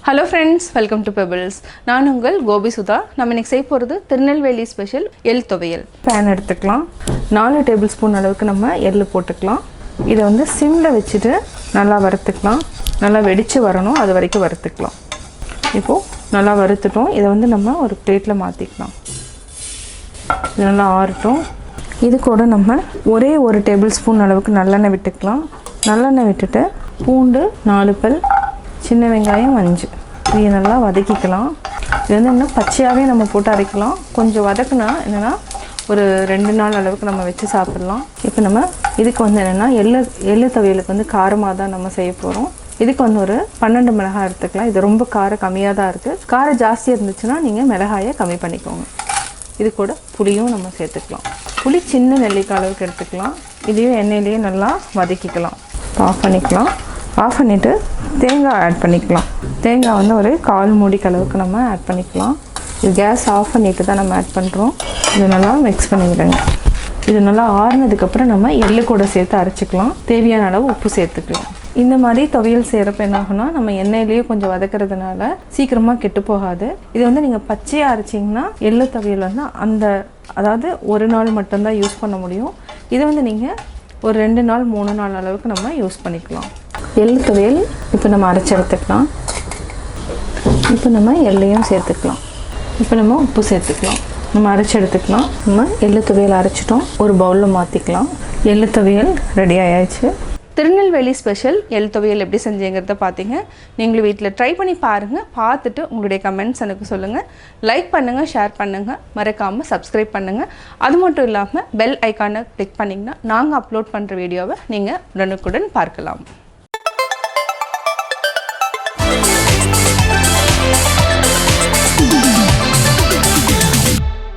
Hello friends, welcome to Pebbles. நான் உங்கள் கோபி சுதா. நம்ம இன்னைக்கு செய்ய போறது திருநெல்வேலி ஸ்பெஷல் எள் துவையல். pan எடுத்துக்கலாம். 4 டேபிள் ஸ்பூன் அளவுக்கு நம்ம எள்ளு போட்டுக்கலாம். இத வந்து சிம்ல வச்சிட்டு நல்லா வறுத்துக்கலாம். நல்லா வெடிச்சு வரணும். அது வரைக்கும் வறுத்துக்கலாம். இப்போ நல்லா வறுத்துட்டோம். இத வந்து நம்ம ஒரு பிளேட்ல மாத்திக்கலாம். இது நல்லா ஆறட்டும். இது கூட நம்ம ஒரே ஒரு டேபிள் ஸ்பூன் அளவுக்கு நல்லெண்ணெய் விட்டுக்கலாம். நல்லெண்ணெய் விட்டுட்டு பூண்டு 4 பல், சின்ன வெங்காயம் 5 இதை நல்லா வதக்கிக்கலாம். இது வந்து இன்னும் பச்சையாகவே நம்ம போட்டு அரைக்கலாம். கொஞ்சம் வதக்குனா என்னென்னா ஒரு 2 நாள் அளவுக்கு நம்ம வச்சு சாப்பிட்லாம். இப்போ நம்ம இதுக்கு வந்து என்னென்னா எள்ளு துவையலுக்கு வந்து காரமாக தான் நம்ம செய்ய போகிறோம். இதுக்கு வந்து ஒரு 12 மிளகாய் எடுத்துக்கலாம். இது ரொம்ப காரம் கம்மியாக தான் இருக்குது. காரம் ஜாஸ்தியாக இருந்துச்சுன்னா நீங்கள் மிளகாயை கம்மி பண்ணிக்கோங்க. இது கூட புளியும் நம்ம சேர்த்துக்கலாம். புளி சின்ன நெல்லிக்காய் அளவுக்கு எடுத்துக்கலாம். இதையும் எண்ணெயிலேயே நல்லா வதக்கிக்கலாம். ஆஃப் பண்ணிக்கலாம். ஆஃப் பண்ணிவிட்டு தேங்காய் ஆட் பண்ணிக்கலாம். தேங்காய் வந்து ஒரு 1/4 மூடி அளவுக்கு நம்ம ஆட் பண்ணிக்கலாம். இது கேஸ் ஆஃப் பண்ணிவிட்டு தான் நம்ம ஆட் பண்ணுறோம். இது நல்லா மிக்ஸ் பண்ணிவிடுங்க. இது நல்லா ஆறுனதுக்கப்புறம் நம்ம எள்ளு கூட சேர்த்து அரைச்சிக்கலாம். தேவையான அளவு உப்பு சேர்த்துக்கலாம். இந்த மாதிரி துவையல் செய்கிறப்ப என்ன ஆகுனா நம்ம எண்ணெயிலேயே கொஞ்சம் வதக்கிறதுனால சீக்கிரமாக கெட்டு போகாது. இது வந்து நீங்கள் பச்சையாக அரைச்சிங்கன்னா எள்ளு துவையல் வந்து அதாவது ஒரு நாள் மட்டும்தான் யூஸ் பண்ண முடியும். இதை வந்து நீங்கள் ஒரு 2 நாள் 3 நாள் அளவுக்கு நம்ம யூஸ் பண்ணிக்கலாம். எள்ளு துவையல் இப்போ நம்ம அரைச்சி எடுத்துக்கலாம். இப்போ நம்ம எள்ளையும் சேர்த்துக்கலாம். இப்போ நம்ம உப்பு சேர்த்துக்கலாம். நம்ம அரைச்சி எடுத்துக்கலாம். நம்ம எள்ளு துவையல் அரைச்சிட்டோம். ஒரு பவுலில் மாற்றிக்கலாம். எள்ளு துவையல் ரெடி ஆயாச்சு. திருநெல்வேலி ஸ்பெஷல் எள் துவையல் எப்படி செஞ்சீங்கிறத பார்த்தீங்க. நீங்களும் வீட்டில் ட்ரை பண்ணி பாருங்கள். பார்த்துட்டு உங்களுடைய கமெண்ட்ஸ் எனக்கு சொல்லுங்கள். லைக் பண்ணுங்கள், ஷேர் பண்ணுங்கள், மறக்காமல் சப்ஸ்கிரைப் பண்ணுங்கள். அது மட்டும் இல்லாமல் பெல் ஐக்கானை கிளிக் பண்ணிங்கன்னா நாங்கள் அப்லோட் பண்ணுற வீடியோவை நீங்கள் உடனுக்குடன் பார்க்கலாம்.